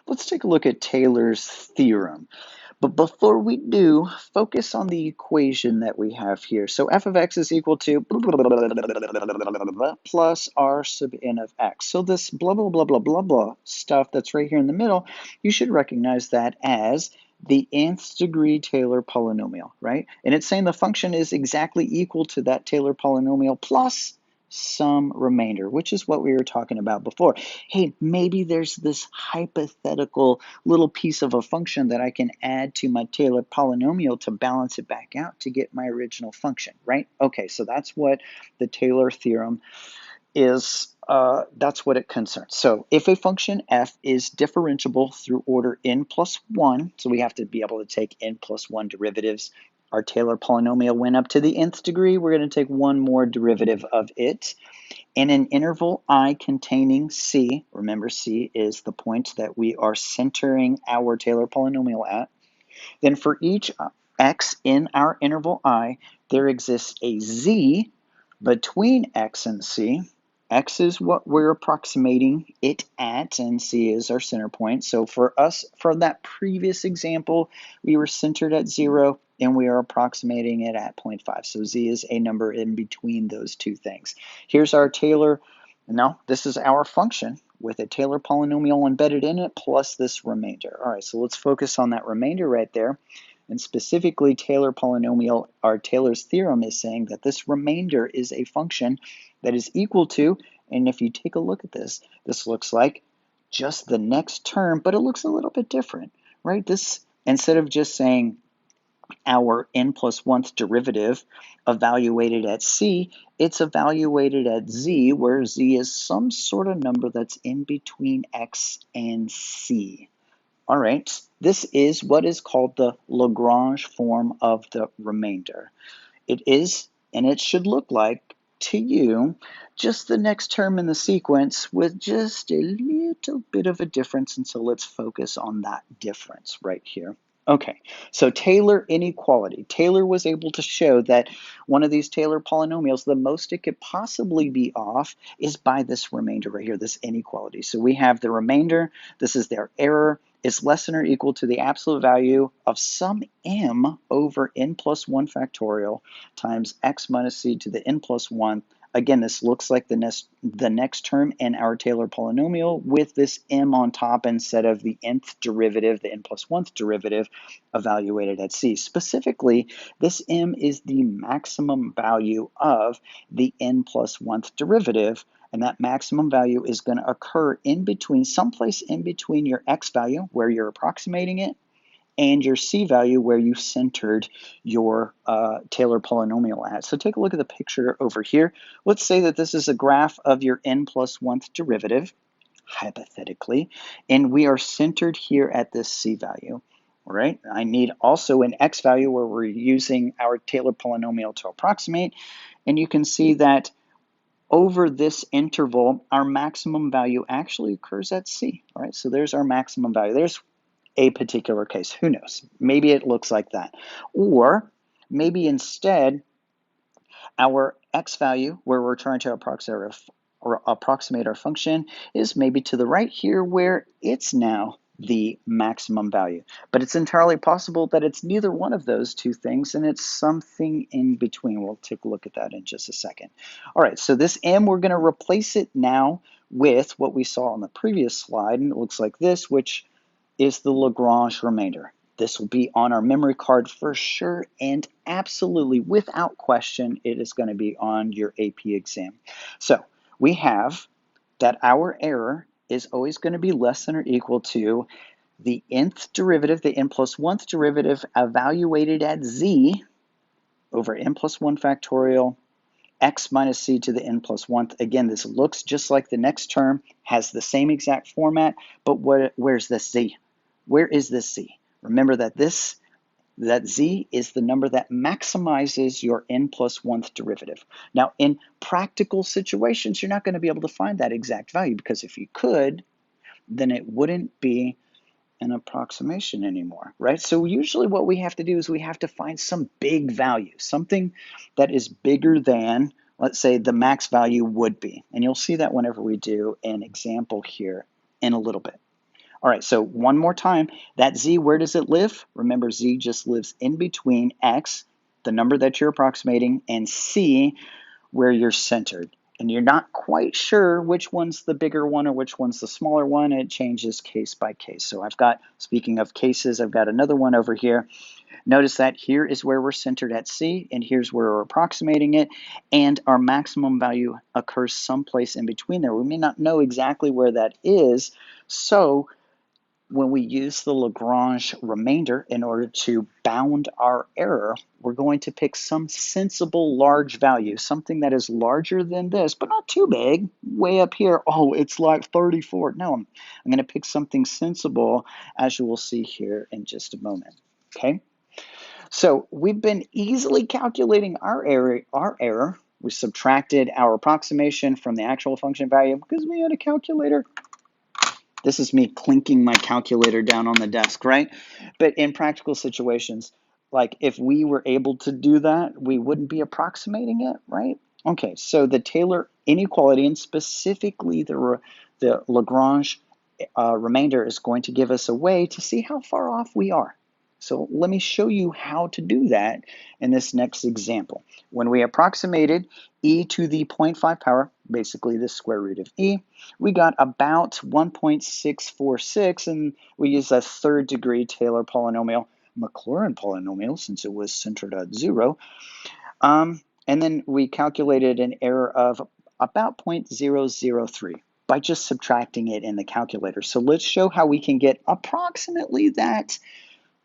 Let's take a look at Taylor's theorem. But before we do, focus on the equation that we have here. So f of x is equal to plus r sub n of x. So this blah, blah, blah, blah, blah, blah stuff that's right here in the middle, you should recognize that as the nth degree Taylor polynomial, right? And it's saying the function is exactly equal to that Taylor polynomial plus some remainder, which is what we were talking about before. Hey, maybe there's this hypothetical little piece of a function that I can add to my Taylor polynomial to balance it back out to get my original function, right? Okay, so that's what the Taylor theorem is. That's what it concerns. So if a function f is differentiable through order n plus 1, so we have to be able to take n plus 1 derivatives. Our Taylor polynomial went up to the nth degree. We're going to take one more derivative of it. In an interval I containing c, remember c is the point that we are centering our Taylor polynomial at, then for each x in our interval I, there exists a z between x and c. X is what we're approximating it at, and c is our center point. So for us, for that previous example, we were centered at 0, and we are approximating it at 0.5. So z is a number in between those two things. Here's our Taylor. Now, this is our function with a Taylor polynomial embedded in it plus this remainder. All right, so let's focus on that remainder right there. And specifically, Taylor polynomial, or Taylor's theorem, is saying that this remainder is a function that is equal to, and if you take a look at this, this looks like just the next term, but it looks a little bit different, right? This, instead of just saying our n plus 1th derivative evaluated at c, it's evaluated at z, where z is some sort of number that's in between x and c. All right, this is what is called the Lagrange form of the remainder. It is, and it should look like to you, just the next term in the sequence with just a little bit of a difference, and so let's focus on that difference right here. Okay, so Taylor inequality. Taylor was able to show that one of these Taylor polynomials, the most it could possibly be off is by this remainder right here, this inequality. So we have the remainder, this is their error, is less than or equal to the absolute value of some m over n plus 1 factorial times x minus c to the n plus 1. Again, this looks like the next term in our Taylor polynomial with this m on top instead of the nth derivative, the n plus 1th derivative, evaluated at c. Specifically, this m is the maximum value of the n plus 1th derivative, and that maximum value is going to occur in between, someplace in between your x value, where you're approximating it, and your c value, where you centered your Taylor polynomial at. So take a look at the picture over here. Let's say that this is a graph of your n plus 1th derivative, hypothetically, and we are centered here at this c value. All right, I need also an x value where we're using our Taylor polynomial to approximate, and you can see that over this interval, our maximum value actually occurs at c. All right, so there's our maximum value. There's a particular case. Who knows? Maybe it looks like that. Or maybe instead, our x value, where we're trying to approximate our function, is maybe to the right here, where it's now the maximum value. But it's entirely possible that it's neither one of those two things, and it's something in between. We'll take a look at that in just a second. All right, so this m, we're going to replace it now with what we saw on the previous slide, and it looks like this, which is the Lagrange remainder. This will be on our memory card for sure, and absolutely, without question, it is going to be on your AP exam. So we have that our error is always going to be less than or equal to the nth derivative, the n plus 1th derivative, evaluated at z over n plus 1 factorial x minus c to the n plus 1th. Again, this looks just like the next term, has the same exact format, but where's this z? Where is this z? Remember that that z is the number that maximizes your n plus 1th derivative. Now, in practical situations, you're not going to be able to find that exact value, because if you could, then it wouldn't be an approximation anymore, right? So usually what we have to do is we have to find some big value, something that is bigger than, let's say, the max value would be. And you'll see that whenever we do an example here in a little bit. All right, so one more time, that z, where does it live? Remember, z just lives in between x, the number that you're approximating, and c, where you're centered. And you're not quite sure which one's the bigger one or which one's the smaller one. It changes case by case. So I've got, speaking of cases, I've got another one over here. Notice that here is where we're centered at C, and here's where we're approximating it, and our maximum value occurs someplace in between there. We may not know exactly where that is, so when we use the Lagrange remainder in order to bound our error, we're going to pick some sensible large value, something that is larger than this, but not too big, way up here. Oh, it's like 34. No, I'm going to pick something sensible, as you will see here in just a moment. Okay? So we've been easily calculating our error. We subtracted our approximation from the actual function value because we had a calculator. This is me clinking my calculator down on the desk, right? But in practical situations, like if we were able to do that, we wouldn't be approximating it, right? Okay, so the Taylor inequality, and specifically the Lagrange remainder, is going to give us a way to see how far off we are. So let me show you how to do that in this next example. When we approximated e to the 0.5 power, basically the square root of e, we got about 1.646, and we used a third degree Taylor polynomial, Maclaurin polynomial, since it was centered at 0. And then we calculated an error of about 0.003 by just subtracting it in the calculator. So let's show how we can get approximately that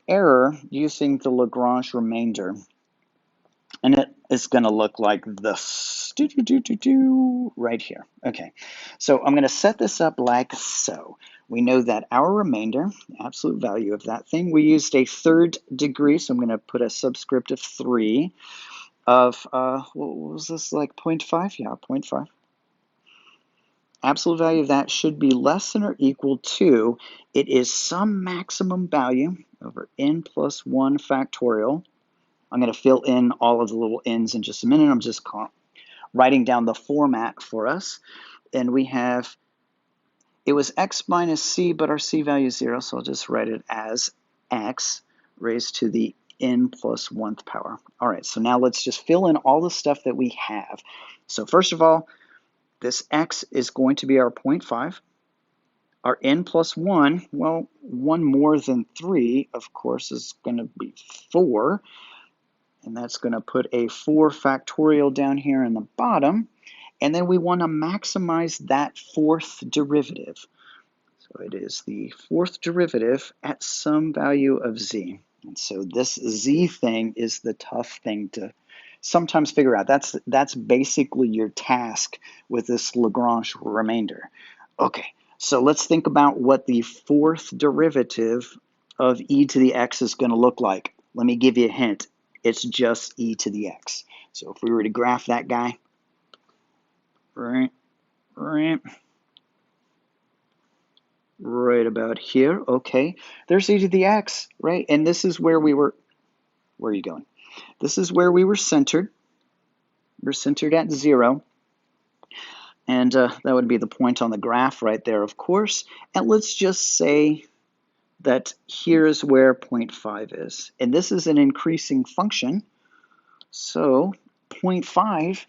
error using the Lagrange remainder. And it is going to look like this right here. Okay, so I'm going to set this up like so. We know that our remainder, the absolute value of that thing, we used a third degree, so I'm going to put a subscript of 3 of, what was this, like 0.5? Yeah, 0.5. Absolute value of that should be less than or equal to, it is some maximum value over n plus 1 factorial. I'm going to fill in all of the little n's in just a minute. I'm just writing down the format for us. And we have, it was x minus c, but our c value is 0, so I'll just write it as x raised to the n plus 1th power. All right, so now let's just fill in all the stuff that we have. So first of all, this x is going to be our 0.5. Our n plus 1, well, 1 more than 3, of course, is going to be 4. And that's going to put a 4 factorial down here in the bottom. And then we want to maximize that 4th derivative. So it is the 4th derivative at some value of z. And so this z thing is the tough thing to sometimes figure out. That's basically your task with this Lagrange remainder. Okay, so let's think about what the 4th derivative of e to the x is going to look like. Let me give you a hint. It's just e to the x. So if we were to graph that guy, right about here, okay, there's e to the x, right? And this is where we were, where are you going? This is where we were centered. We're centered at 0. And that would be the point on the graph right there, of course. And let's just say that here is where 0.5 is. And this is an increasing function. So 0.5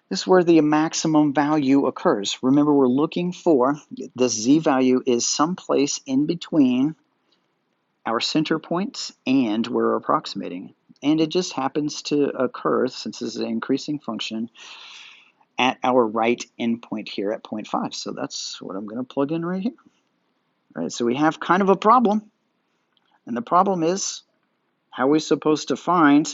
is where the maximum value occurs. Remember, we're looking for, the z value is someplace in between our center points and where we're approximating. And it just happens to occur, since this is an increasing function, at our right endpoint here at 0.5. So that's what I'm going to plug in right here. All right, so we have kind of a problem. And the problem is, how are we supposed to find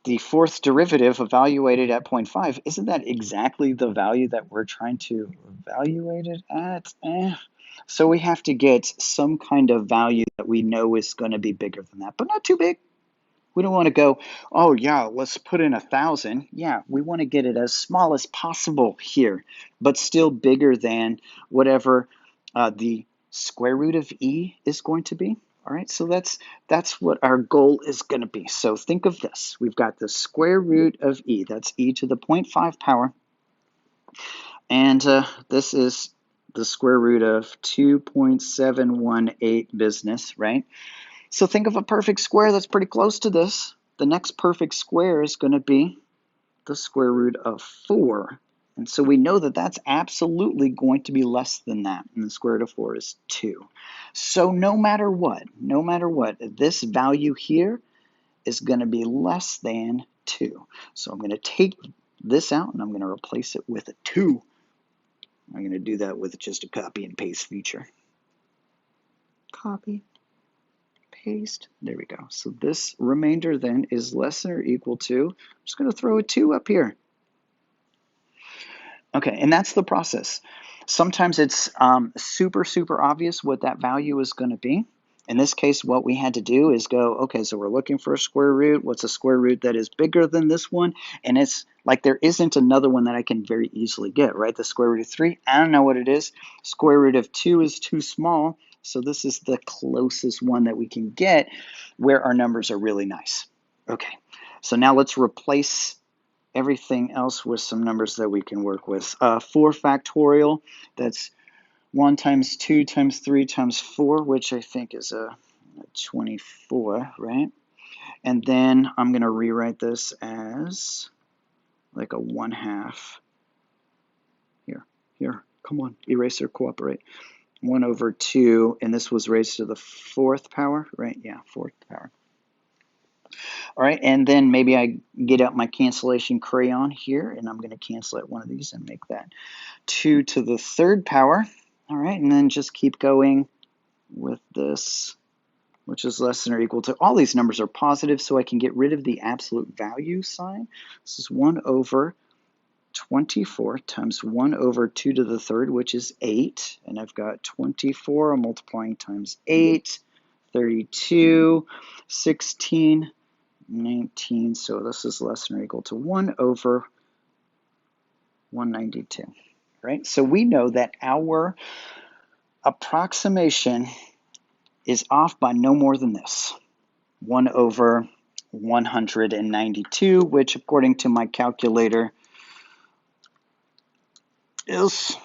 the 4th derivative evaluated at 0.5? Isn't that exactly the value that we're trying to evaluate it at? So we have to get some kind of value that we know is going to be bigger than that, but not too big. We don't want to go, oh yeah, let's put in 1,000. Yeah, we want to get it as small as possible here, but still bigger than whatever the square root of e is going to be. All right, so that's what our goal is going to be. So think of this. We've got the square root of e. That's e to the 0.5 power. And this is the square root of 2.718 business, right? So think of a perfect square that's pretty close to this. The next perfect square is going to be the square root of 4. And so we know that that's absolutely going to be less than that. And the square root of 4 is 2. So no matter what, this value here is going to be less than 2. So I'm going to take this out and I'm going to replace it with a 2. I'm going to do that with just a copy and paste feature. Copy, paste, there we go. So this remainder then is less than or equal to, I'm just going to throw a 2 up here. Okay, and that's the process. Sometimes it's super obvious what that value is going to be. In this case, what we had to do is go, okay, so we're looking for a square root. What's a square root that is bigger than this one? And it's like there isn't another one that I can very easily get, right? The square root of 3, I don't know what it is. Square root of 2 is too small. So this is the closest one that we can get where our numbers are really nice. Okay, so now let's replace everything else with some numbers that we can work with. 4 factorial, that's 1 times 2 times 3 times 4, which I think is a 24, right? And then I'm going to rewrite this as like a 1/2. Here, come on, eraser, cooperate. 1 over 2, and this was raised to the 4th power, right? Yeah, 4th power. All right, and then maybe I get out my cancellation crayon here, and I'm going to cancel out one of these and make that 2 to the 3rd power. All right, and then just keep going with this, which is less than or equal to, all these numbers are positive, so I can get rid of the absolute value sign. This is 1 over 24 times 1 over 2 to the 3rd, which is 8. And I've got 24 multiplying times 8, 32, 16, 19. So this is less than or equal to 1 over 192. Right? So we know that our approximation is off by no more than this. 1 over 192, which according to my calculator is,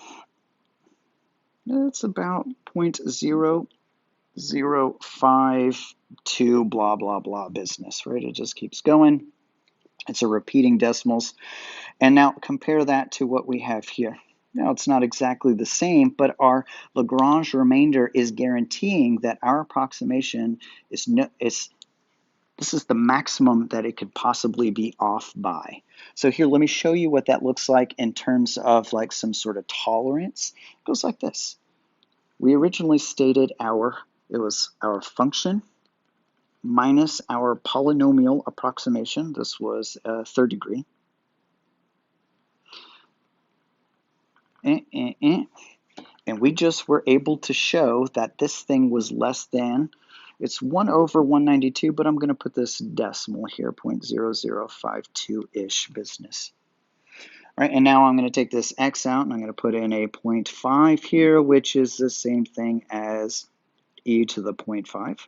it's about 0.0052 blah blah blah business, right? It just keeps going. It's a repeating decimals. And now compare that to what we have here. Now it's not exactly the same, but our Lagrange remainder is guaranteeing that our approximation is this is the maximum that it could possibly be off by. So here, let me show you what that looks like in terms of like some sort of tolerance. It goes like this. We originally stated it was our function minus our polynomial approximation. This was a 3rd degree. And we just were able to show that this thing was less than, it's 1 over 192, but I'm going to put this decimal here, 0.0052-ish business. All right, and now I'm going to take this x out, and I'm going to put in a 0.5 here, which is the same thing as e to the 0.5.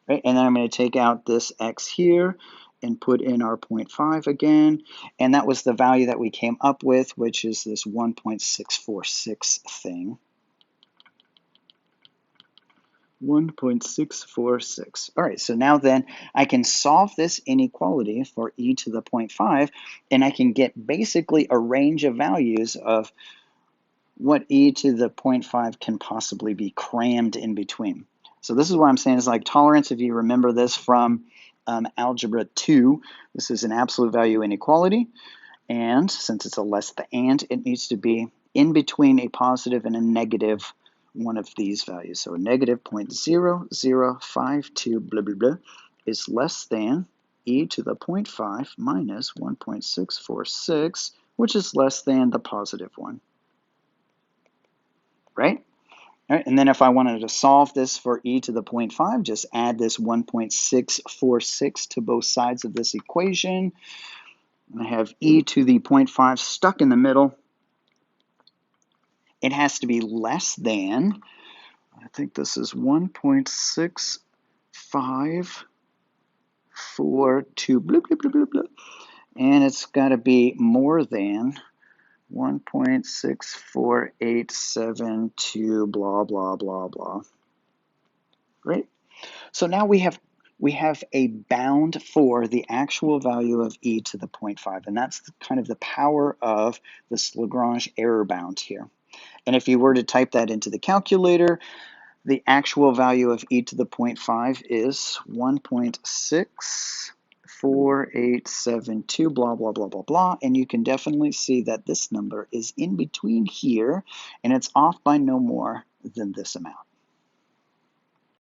Right, and then I'm going to take out this x here and put in our 0.5 again, and that was the value that we came up with, which is this 1.646 thing. 1.646. All right, so now then I can solve this inequality for e to the 0.5, and I can get basically a range of values of what e to the 0.5 can possibly be crammed in between. So this is what I'm saying is like tolerance, if you remember this from Algebra 2, this is an absolute value inequality, and since it's a less than, it needs to be in between a positive and a negative one of these values. So a negative 0.0052 blah blah blah is less than e to the 0.5 minus 1.646, which is less than the positive one. Right? All right, and then if I wanted to solve this for e to the 0.5, just add this 1.646 to both sides of this equation. I have e to the 0.5 stuck in the middle. It has to be less than, I think this is 1.6542, blah, blah, blah, blah, blah. And it's got to be more than 1.64872, blah, blah, blah, blah. Great. So now we have a bound for the actual value of e to the 0.5, and that's kind of the power of this Lagrange error bound here. And if you were to type that into the calculator, the actual value of e to the 0.5 is 1.64872, blah, blah, blah, blah, blah. And you can definitely see that this number is in between here, and it's off by no more than this amount.